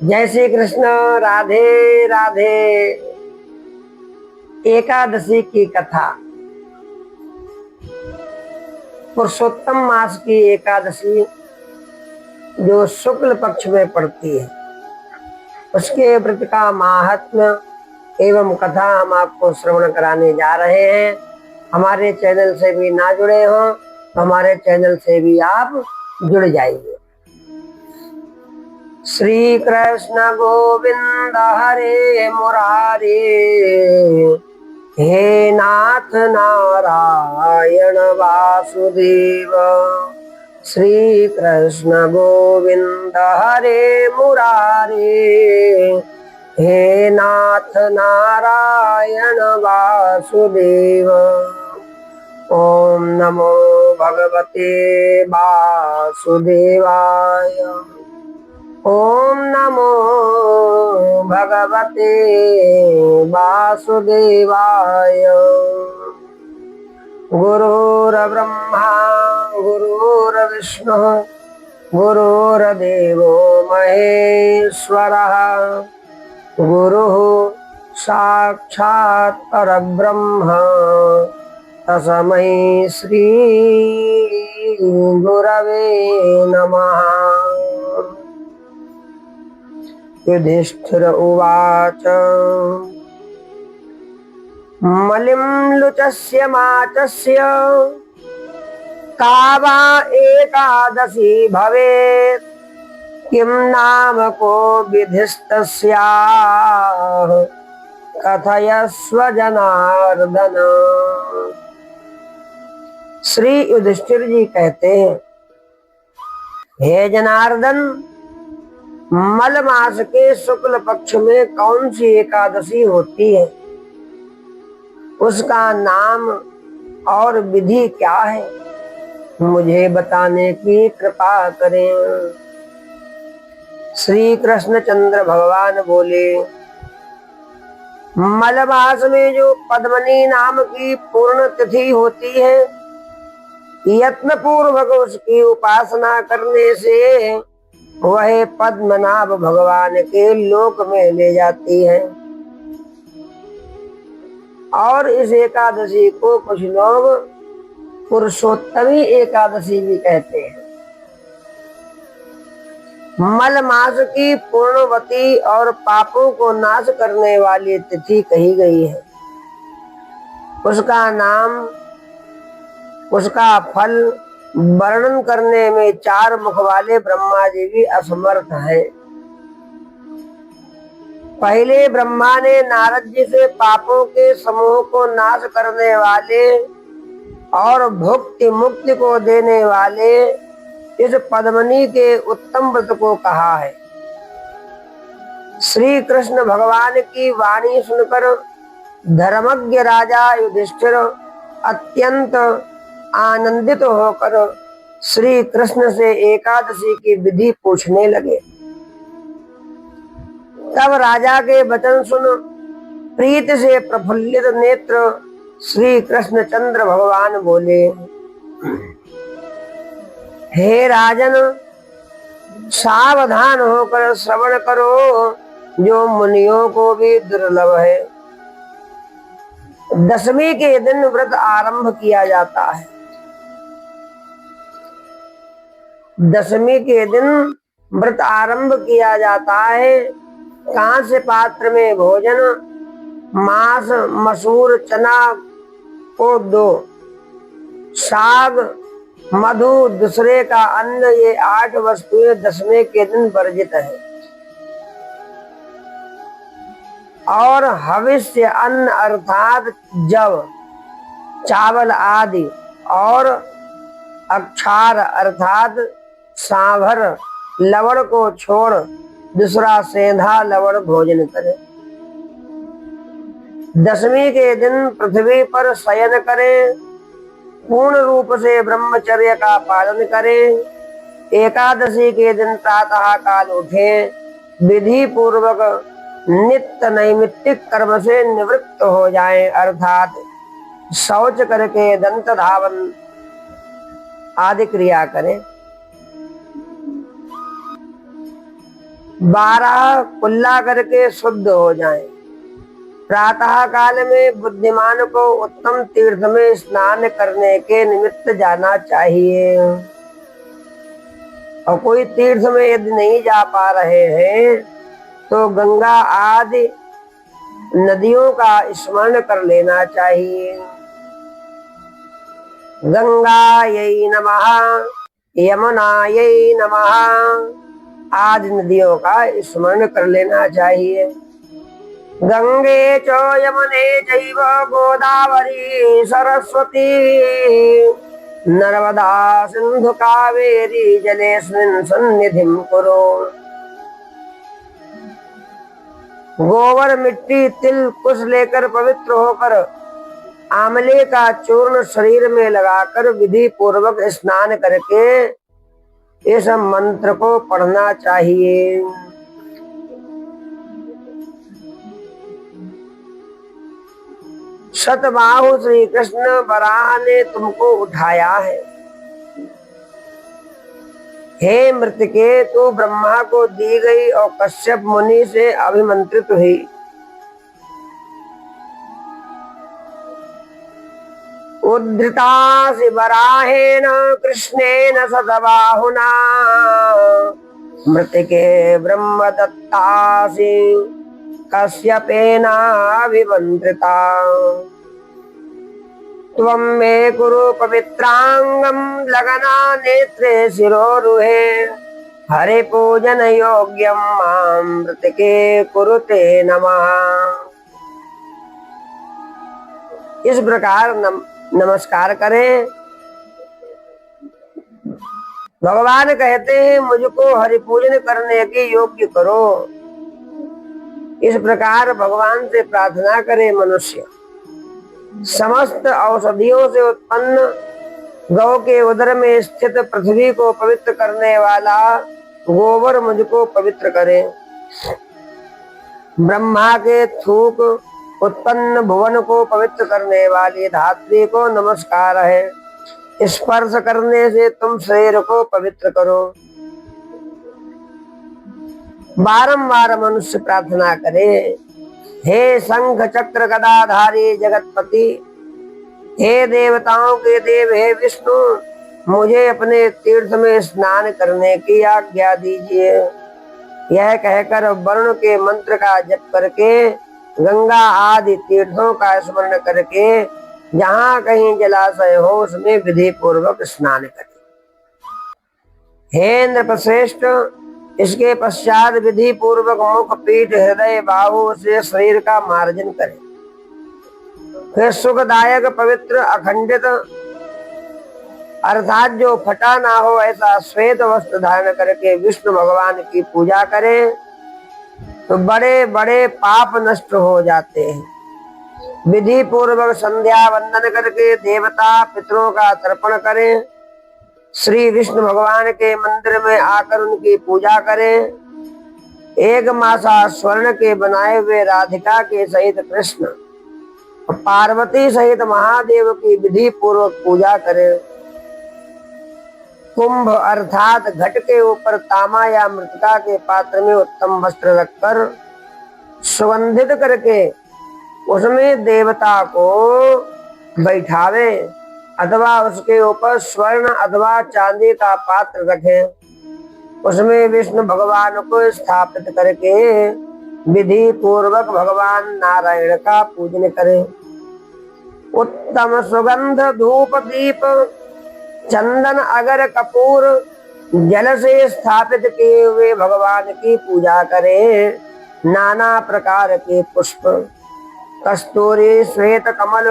जय श्री कृष्ण। राधे राधे। एकादशी की कथा। पुरुषोत्तम मास की एकादशी जो शुक्ल पक्ष में पड़ती है, उसके व्रत का महात्म्य एवं कथा हम आपको श्रवण कराने जा रहे हैं। हमारे चैनल से भी ना जुड़े हो तो हमारे चैनल से भी आप जुड़ जाइए। श्री कृष्ण गोविंद हरे मुरारे, हे नाथ नारायण वासुदेव। श्री कृष्ण गोविंद हरे मुरारे, हे नाथ नारायण वासुदेव। ओम नमो भगवते वासुदेवाय। ओम नमो भगवते वासुदेवाय। गुरुर्ब्रह्मा गुरुर्विष्णु गुरुर्देवो महेश्वरः, गुरुः साक्षात् परब्रह्म, तस्मै श्री गुरवे नमः। युधिष्ठिर उवाच मलिं लुचस्य माचस्य का वा एकादशी भवेत्, किं नाम को विधिस्तस्याः, कथयस्व जनार्दन। श्री युधिष्ठिर जी कहते हैं, हे जनार्दन, मल मास के शुक्ल पक्ष में कौन सी एकादशी होती है, उसका नाम और विधि क्या है, मुझे बताने की कृपा करें। श्री कृष्णचंद्र भगवान बोले, मल मास में जो पद्मनी नाम की पूर्ण तिथि होती है, यत्न पूर्वक उसकी उपासना करने से वह पद्मनाभ भगवान के लोक में ले जाती है। और इस एकादशी को कुछ लोग पुरुषोत्तमी एकादशी भी कहते हैं। मल मास की पूर्णवती और पापों को नाश करने वाली तिथि कही गई है। उसका नाम, उसका फल वर्णन करने में 4 मुख वाले ब्रह्मा जी भी असमर्थ है। पहले ब्रह्मा ने नारद जी से पापों के समूह को नाश करने वाले और भुक्ति मुक्ति को देने वाले इस पद्मनी के उत्तम व्रत को कहा है। श्री कृष्ण भगवान की वाणी सुनकर धर्मज्ञ राजा युधिष्ठिर अत्यंत आनंदित होकर श्री कृष्ण से एकादशी की विधि पूछने लगे। तब राजा के वचन सुन प्रीत से प्रफुल्लित नेत्र श्री कृष्णचंद्र भगवान बोले, हे राजन, सावधान होकर श्रवण करो, जो मुनियों को भी दुर्लभ है। दशमी के दिन व्रत आरंभ किया जाता है। दशमी के दिन व्रत आरंभ किया जाता है। कांस्य पात्र में भोजन, मांस, मसूर, चना को दो, साग, मधु, दूसरे का अन्न, ये 8 वस्तुएं दशमी के दिन वर्जित है। और हविष्य अन्न अर्थात जव, चावल आदि और अक्षार अर्थात सांभर, लवण को छोड़ दूसरा सेंधा लवण भोजन करे। दशमी के दिन पृथ्वी पर शयन करें, पूर्ण रूप से ब्रह्मचर्य का पालन करें। एकादशी के दिन प्रातः काल उठें, विधि पूर्वक नित्य नैमित्तिक कर्म से निवृत्त हो जाएं, अर्थात शौच करके दंत धावन आदि क्रिया करें। 12 कुल्ला करके शुद्ध हो जाएं। प्रातः काल में बुद्धिमान को उत्तम तीर्थ में स्नान करने के निमित्त जाना चाहिए। और कोई तीर्थ में यदि नहीं जा पा रहे हैं तो गंगा आदि नदियों का स्मरण कर लेना चाहिए। गंगायै नमः, यमुनायै नमः आदि नदियों का स्मरण कर लेना चाहिए। गंगे च यमुने चैव गोदावरी सरस्वती नर्मदा सिंधु कावेरी जलेस्मिन् सन्निधिं कुरु। गोबर, मिट्टी, तिल, कुश लेकर पवित्र होकर आंवले का चूर्ण शरीर में लगाकर विधि पूर्वक स्नान करके इस मंत्र को पढ़ना चाहिए। शतबाहु श्री कृष्ण वराह ने तुमको उठाया है। हे मृतके, तू ब्रह्मा को दी गई और कश्यप मुनि से अभिमंत्रित हुई। उद्धृतासि वराहेण कृष्णेन शतबाहुना मृतके ब्रह्मदत्तासि कश्यपेनाभिमन्त्रिता। त्वं मे कुरु पवित्रांगं लगना नेत्रे शिरोरुहे हरे पूजन योग्यं मां मृतके कुरुते नमः। इस प्रकार नमस्कार करें। भगवान कहते हैं मुझको हरि पूजन करने के योग्य करो। इस प्रकार भगवान से प्रार्थना करे मनुष्य। समस्त औषधियों से उत्पन्न गौ के उदर में स्थित पृथ्वी को पवित्र करने वाला गोबर मुझको पवित्र करे। ब्रह्मा के थूक उत्पन्न भुवन को पवित्र करने वाली धात्री को नमस्कार है। स्पर्श करने से तुम शरीर को पवित्र करो। बारंबार मनुष्य प्रार्थना करे। हे शंख चक्र गदाधारी जगतपति, हे देवताओं के देव, हे विष्णु, मुझे अपने तीर्थ में स्नान करने की आज्ञा दीजिए। यह कहकर वरुण के मंत्र का जप करके गंगा आदि तीर्थों का स्मरण करके जहाँ कहीं जलाशय हो उसमें विधि पूर्वक स्नान करें। हे नृपश्रेष्ठ, इसके पश्चात विधि पूर्वक मुख, पीठ, हृदय, बाहु से शरीर का मार्जन करें। फिर सुखदायक, पवित्र, अखंडित अर्थात जो फटा ना हो ऐसा श्वेत वस्त्र धारण करके विष्णु भगवान की पूजा करें तो बड़े बड़े पाप नष्ट हो जाते हैं। विधि पूर्वक संध्या वंदन करके देवता पितरों का तर्पण करें। श्री विष्णु भगवान के मंदिर में आकर उनकी पूजा करें। एक मासा स्वर्ण के बनाए हुए राधिका के सहित कृष्ण और पार्वती सहित महादेव की विधि पूर्वक पूजा करें। कुंभ अर्थात घट के ऊपर तामा या मृतिका के पात्र में उत्तम वस्त्र रखकर सुगंधित करके उसमें देवता को बैठावे अथवा उसके ऊपर स्वर्ण अथवा चांदी का पात्र रखें। उसमें विष्णु भगवान को स्थापित करके विधि पूर्वक भगवान नारायण का पूजन करें। उत्तम सुगंध धूप दीप चंदन अगर कपूर जल से स्थापित किए हुए भगवान की पूजा करें। नाना प्रकार के पुष्प, कस्तूरी, श्वेत कमल,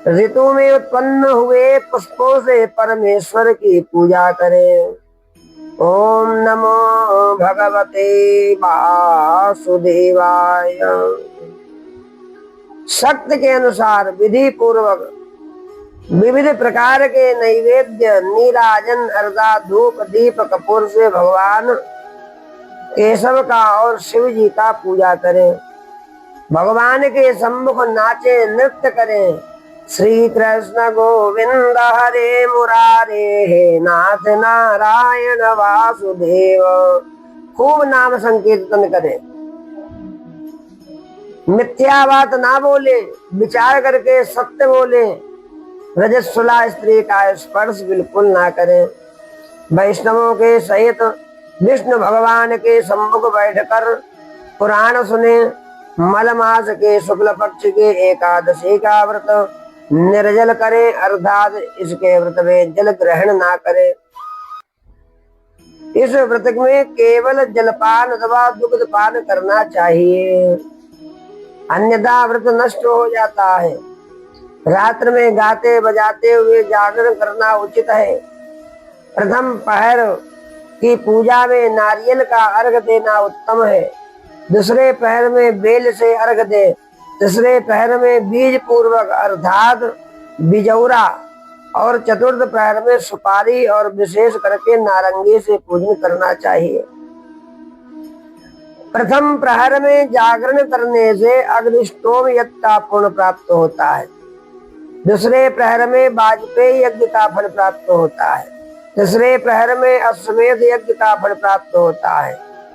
ऋतु में उत्पन्न हुए पुष्पों से परमेश्वर की पूजा करें। ओम नमो भगवते वासुदेवाय। शक्ति के अनुसार विधि पूर्वक विविध प्रकार के नैवेद्य नीराजन अर्थात धूप दीप कपूर से भगवान केशव का और शिव जी का पूजा करें। भगवान के सम्मुख नाचे नृत्य करें। श्री कृष्ण गोविंद हरे मुरारे, हे नाथ नारायण वासुदेव खूब नाम संकीर्तन करे, मिथ्या बात ना बोले, विचार करके सत्य बोले, रजस्वला स्त्री का स्पर्श बिल्कुल ना करें, वैष्णवों के सहित विष्णु भगवान के सम्मुख बैठकर पुराण सुने, मल मास के शुक्ल पक्ष के एकादशी का व्रत निर्जल करे, अर्थात इसके व्रत में जल ग्रहण ना करे। इस व्रत में केवल जलपान अथवा दुग्ध पान करना चाहिए, अन्यथा व्रत नष्ट हो जाता है। रात्र में गाते बजाते हुए जागरण करना उचित है। प्रथम पहर की पूजा में नारियल का अर्घ देना उत्तम है, दूसरे पहर में बेल से अर्घ दे, तीसरे पहर में बीज पूर्वक अर्थात बिजौरा और चतुर्थ पहर में सुपारी और विशेष करके नारंगी से पूजन करना चाहिए। प्रथम प्रहर में जागरण करने से अग्निष्टोम यज्ञ का पुण्य प्राप्त होता है, दूसरे प्रहर में वाजपेयी यज्ञ का फल प्राप्त होता है, तीसरे प्रहर में अश्वमेध यज्ञ का फल प्राप्त होता है,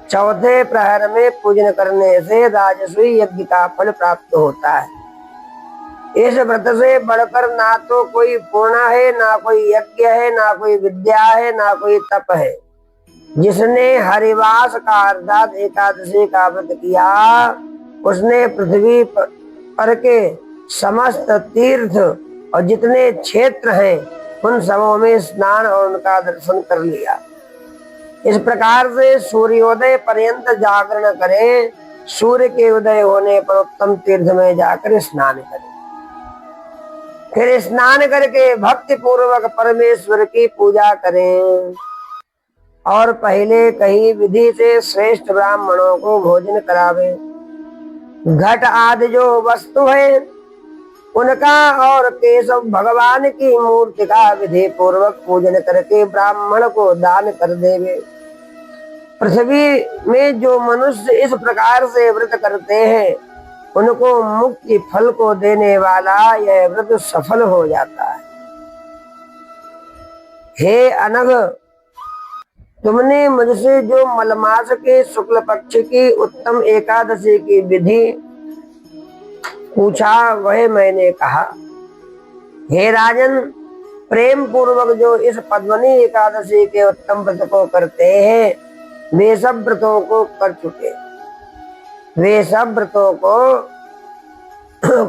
चौथे प्रहर में पूजन करने से राजसूय यज्ञ का फल प्राप्त होता है। इस व्रत से बढ़कर ना तो कोई पूर्ण है, ना कोई यज्ञ है, ना कोई विद्या है, ना कोई तप है। जिसने हरिवास का अर्थात एकादशी का व्रत किया, उसने पृथ्वी पर के समस्त तीर्थ और जितने क्षेत्र हैं उन सबों में स्नान और उनका दर्शन कर लिया। इस प्रकार से सूर्योदय पर्यंत जागरण करें, सूर्य के उदय होने पर उत्तम तीर्थ में जाकर स्नान करें, फिर स्नान करके भक्ति पूर्वक परमेश्वर की पूजा करें और पहले कही विधि से श्रेष्ठ ब्राह्मणों को भोजन करावे। घट आदि जो वस्तु है उनका और केशव भगवान की मूर्ति का विधि पूर्वक पूजन करके ब्राह्मण को दान कर देवे। पृथ्वी में जो मनुष्य इस प्रकार से व्रत करते हैं उनको मुक्ति फल को देने वाला यह व्रत सफल हो जाता है। हे अनघ, तुमने मुझसे जो मलमास के शुक्ल पक्ष की उत्तम एकादशी की विधि पूछा वह मैंने कहा। हे राजन, प्रेम पूर्वक जो इस पद्मनी एकादशी के उत्तम व्रत को करते हैं वे सब व्रतों को कर चुके, वे सब व्रतों को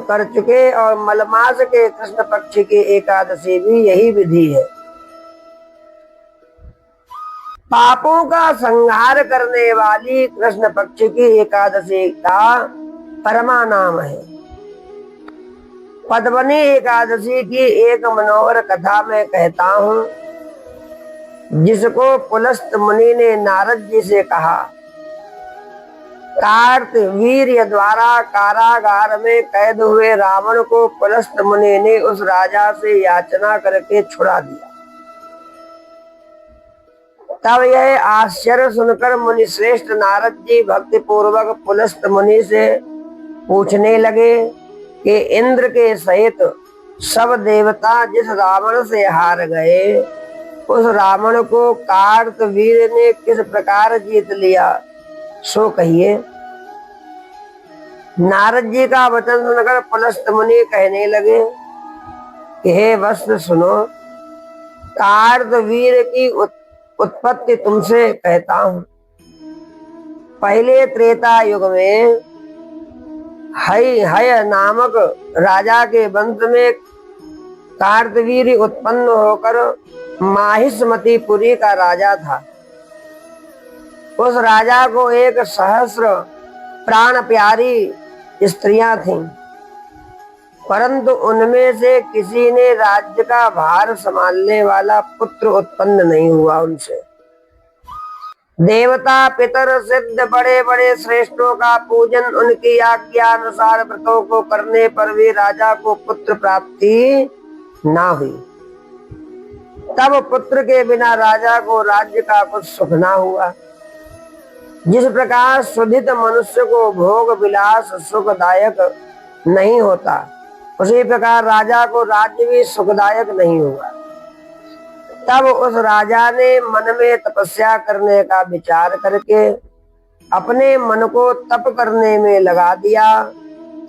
कर चुके और मलमास के कृष्ण पक्ष की एकादशी भी यही विधि है। पापों का संहार करने वाली कृष्ण पक्ष की एकादशी का परमा नाम है। पद्मनी एकादशी की एक मनोहर कथा मैं कहता हूँ, जिसको पुलस्त मुनि ने नारद जी से कहा। कार्तवीर्य द्वारा कारागार में कैद हुए रावण को पुलस्त मुनि ने उस राजा से याचना करके छुड़ा दिया। तब यह आश्चर्य सुनकर मुनि श्रेष्ठ नारद जी भक्ति पूर्वक पुलस्त मुनि से पूछने लगे कि इंद्र के सहित सब देवता जिस रावण से हार गए उस रावण को कार्तवीर्य ने किस प्रकार जीत लिया, सो कहिए। नारद जी का वचन सुनकर पुलस्त मुनि कहने लगे कि हे वत्स सुनो, कार्तवीर्य की उत्पत्ति तुमसे कहता हूँ। पहले त्रेता युग में हय नामक राजा के वंश में कार्तवीर्य उत्पन्न होकर माहिष्मतिपुरी का राजा था। उस राजा को 1 सहस्र प्राण प्यारी स्त्रियां थीं, परंतु उनमें से किसी ने राज्य का भार संभालने वाला पुत्र उत्पन्न नहीं हुआ। उनसे देवता पितर सिद्ध बड़े बड़े श्रेष्ठों का पूजन, उनकी आज्ञा अनुसार व्रतों को करने पर भी राजा को पुत्र प्राप्ति ना हुई। तब पुत्र के बिना राजा को राज्य का कुछ सुख ना हुआ। जिस प्रकार शुद्धित मनुष्य को भोग विलास सुखदायक नहीं होता, उसी प्रकार राजा को राज्य भी सुखदायक नहीं हुआ। तब उस राजा ने मन में तपस्या करने का विचार करके अपने मन को तप करने में लगा दिया।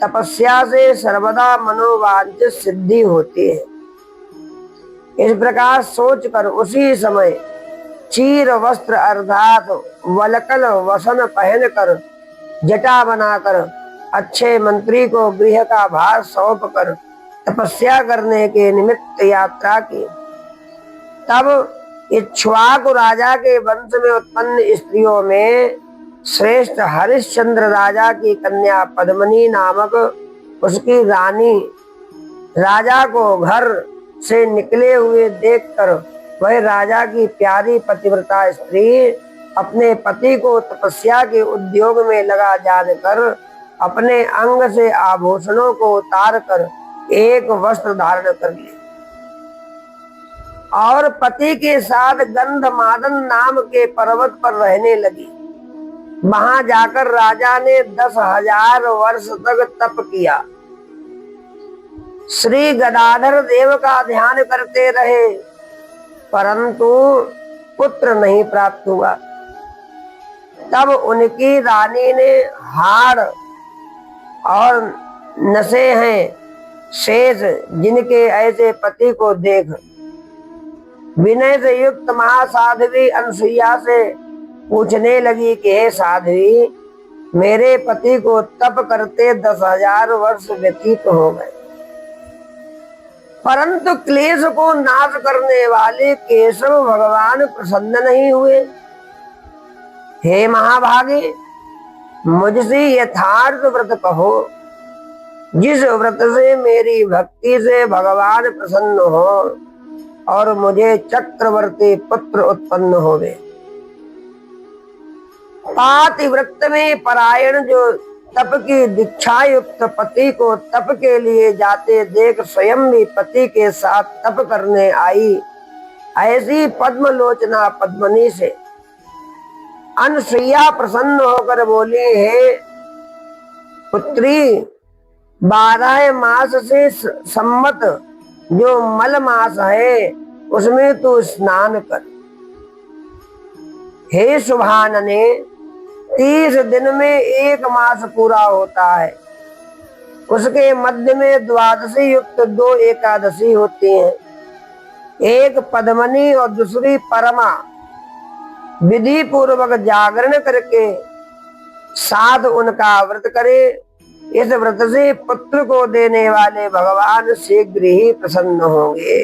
तपस्या से सर्वदा मनोवांछित सिद्धि होती है। इस प्रकार सोचकर उसी समय चीर वस्त्र अर्थात वलकल वसन पहनकर जटा बनाकर अच्छे मंत्री को गृह का भार सौंप कर तपस्या करने के निमित्त यात्रा की। तब इक्ष्वाकु राजा के वंश में उत्पन्न स्त्रियों में श्रेष्ठ हरिश्चंद्र राजा की कन्या पद्मनी नामक उसकी रानी राजा को घर से निकले हुए देखकर वह राजा की प्यारी पतिव्रता स्त्री अपने पति को तपस्या के उद्योग में लगा जानकर अपने अंग से आभूषणों को उतार कर एक वस्त्र धारण कर ले और पति के साथ गंधमादन नाम के पर्वत पर रहने लगी। वहां जाकर राजा ने 10,000 वर्ष तक तप किया। श्री गदाधर देव का ध्यान करते रहे, परंतु पुत्र नहीं प्राप्त हुआ। तब उनकी रानी ने हाड़ और नशे हैं शेष जिनके ऐसे पति को देख विनय से युक्त महासाध्वी अनसुईया से पूछने लगी कि हे साध्वी, मेरे पति को तप करते 10,000 वर्ष व्यतीत हो गए, परंतु क्लेश को नाश करने वाले केशव भगवान प्रसन्न नहीं हुए। हे महाभागे, मुझसे यथार्थ व्रत कहो, जिस व्रत से मेरी भक्ति से भगवान प्रसन्न हो और मुझे चक्रवर्ती पुत्र उत्पन्न होवे। पातिव्रत में परायण जो तप की दीक्षा युक्त पति को तप के लिए जाते देख स्वयं भी पति के साथ तप करने आई, ऐसी पद्मलोचना पद्मनी से अनसुईया प्रसन्न होकर बोली, हे पुत्री, 12 मास से सम्मत जो मल मास है उसमें तू स्नान कर। हे शुभानने, 30 दिन में 1 मास पूरा होता है, उसके मध्य में द्वादशी युक्त 2 एकादशी होती हैं, एक पद्मनी और दूसरी परमा। विधि पूर्वक जागरण करके 7 उनका व्रत करे। इस व्रत से पुत्र को देने वाले भगवान शीघ्र ही प्रसन्न होंगे।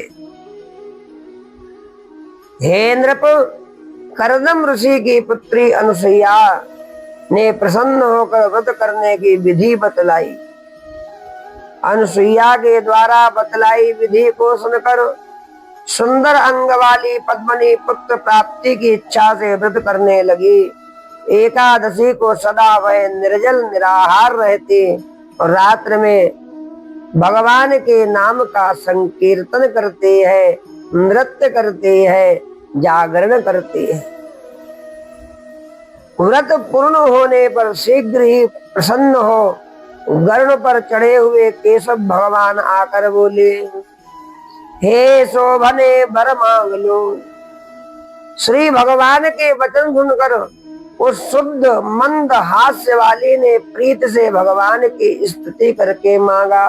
हे नृप, करदम ऋषि की पुत्री अनुसुईया ने प्रसन्न होकर व्रत करने की विधि बतलाई। अनुसुईया के द्वारा बतलाई विधि को सुनकर सुंदर अंग वाली पद्मनी पुत्र प्राप्ति की इच्छा से व्रत करने लगी। एकादशी को सदा वह निर्जल निराहार रहती और रात्र में भगवान के नाम का संकीर्तन करती है, नृत्य करती है, जागरण करती है। व्रत पूर्ण होने पर शीघ्र ही प्रसन्न हो गरुड़ पर चढ़े हुए केशव भगवान आकर बोले, हे शोभने वर मांग लो। श्री भगवान के वचन सुनकर उस शुद्ध मंद हास्य वाली ने प्रीत से भगवान की स्तुति करके मांगा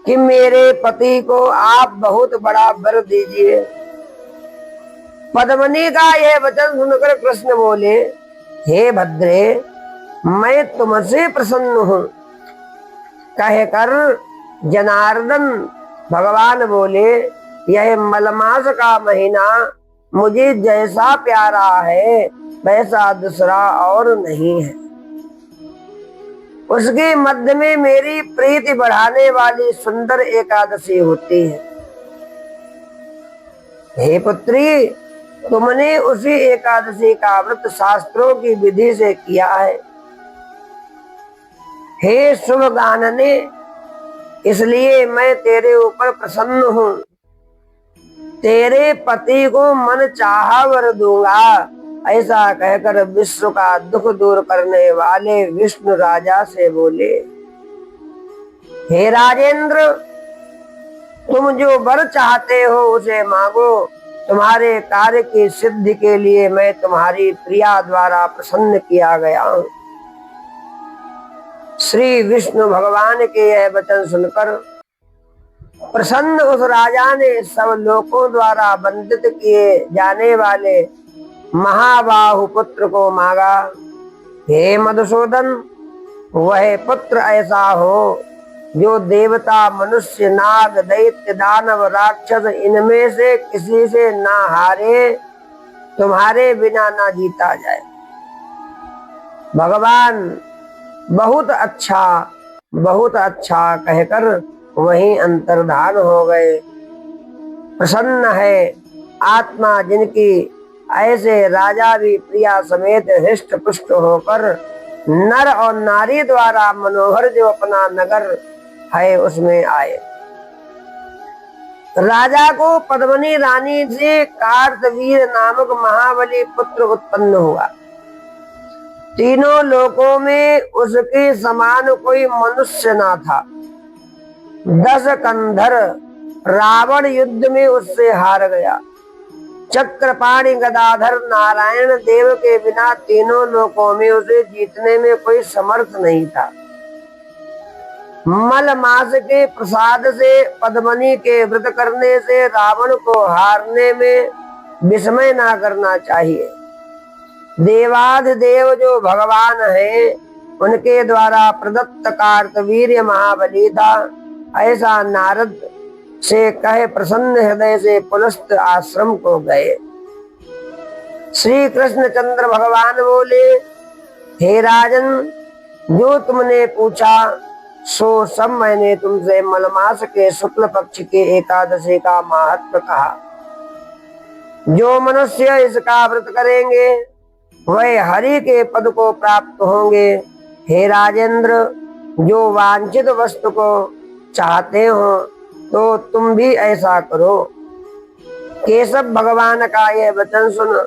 कि मेरे पति को आप बहुत बड़ा वर दीजिए। पद्मनी का यह वचन सुनकर कृष्ण बोले, हे भद्रे, मैं तुमसे प्रसन्न हूँ। कहकर जनार्दन भगवान बोले, यह मलमास का महीना मुझे जैसा प्यारा है वैसा दूसरा और नहीं है। उसके मध्य में मेरी प्रीति बढ़ाने वाली सुंदर एकादशी होती है। हे पुत्री, तुमने उसी एकादशी का व्रत शास्त्रों की विधि से किया है। हे शुभ गानने, इसलिए मैं तेरे ऊपर प्रसन्न हूँ। तेरे पति को मन चाहा वर दूंगा, ऐसा कहकर विश्व का दुख दूर करने वाले विष्णु राजा से बोले, हे राजेंद्र, तुम जो वर चाहते हो उसे मांगो, तुम्हारे कार्य की सिद्धि के लिए मैं तुम्हारी प्रिया द्वारा प्रसन्न किया गया हूं। श्री विष्णु भगवान के यह वचन सुनकर प्रसन्न उस राजा ने सब लोगों द्वारा वंदित किए जाने वाले महाबाहु पुत्र को मांगा। हे मधुसूदन, वह पुत्र ऐसा हो जो देवता, मनुष्य, नाग, दैत्य, दानव, राक्षस इनमें से किसी से ना हारे, तुम्हारे बिना ना जीता जाए। भगवान बहुत अच्छा कहकर वहीं अंतर्धान हो गए। प्रसन्न है आत्मा जिनकी, ऐसे राजा भी प्रिया समेत हृष्ट पुष्ट होकर नर और नारी द्वारा मनोहर जो अपना नगर है उसमें आए। राजा को पद्मिनी रानी से कार्तवीर नामक महाबली पुत्र उत्पन्न हुआ। तीनों लोकों में उसके समान कोई मनुष्य ना था। 10 कंधर रावण युद्ध में उससे हार गया। चक्रपाणि गदाधर नारायण देव के बिना तीनों लोकों में उसे जीतने में कोई समर्थ नहीं था। मल मास के प्रसाद से पद्मिनी के व्रत करने से रावण को हारने में विस्मय ना करना चाहिए। देवाधिदेव जो भगवान है उनके द्वारा प्रदत्त कार्तवीर्य महाबली था, ऐसा नारद से कहे प्रसन्न हृदय से पुलस्त आश्रम को गए। श्री कृष्ण चंद्र भगवान बोले, हे राजन, जो तुमने पूछा सो सब मैंने तुमसे मलमास के शुक्ल पक्ष के एकादशी का महत्व कहा। जो मनुष्य इसका व्रत करेंगे वह हरि के पद को प्राप्त होंगे। हे राजेंद्र, जो वांछित वस्तु को चाहते हो तो तुम भी ऐसा करो। केशव भगवान का यह वचन सुन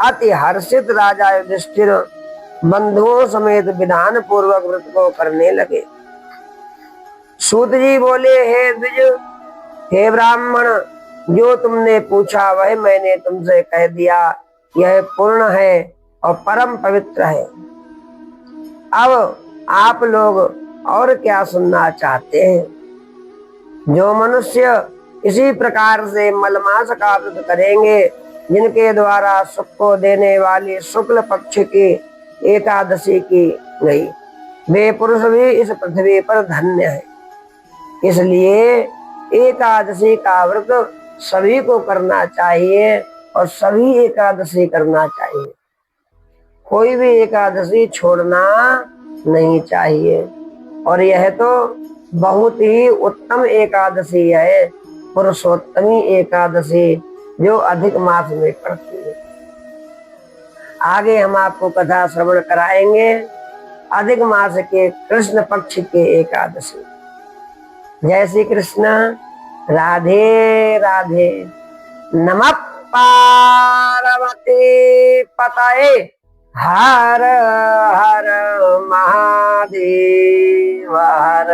अति हर्षित राजा युधिष्ठिर बंधुओं समेत विधान पूर्वक व्रत को करने लगे। सूत जी बोले, हे द्विज, हे ब्राह्मण, जो तुमने पूछा वह मैंने तुमसे कह दिया। यह पूर्ण है और परम पवित्र है। अब आप लोग और क्या सुनना चाहते हैं? जो मनुष्य इसी प्रकार से मलमास का व्रत करेंगे, जिनके द्वारा सुख को देने वाली शुक्ल पक्ष की एकादशी की गई, वे पुरुष भी इस पृथ्वी पर धन्य है। इसलिए एकादशी का व्रत सभी को करना चाहिए और सभी एकादशी करना चाहिए। कोई भी एकादशी छोड़ना नहीं चाहिए। और यह तो बहुत ही उत्तम एकादशी है, पुरुषोत्तमी एकादशी, जो अधिक मास में पड़ती है। आगे हम आपको कथा श्रवण कराएंगे अधिक मास के कृष्ण पक्ष के एकादशी। जय श्री कृष्ण। राधे राधे। नमः पार्वती पतये। हर हर महादेव हर।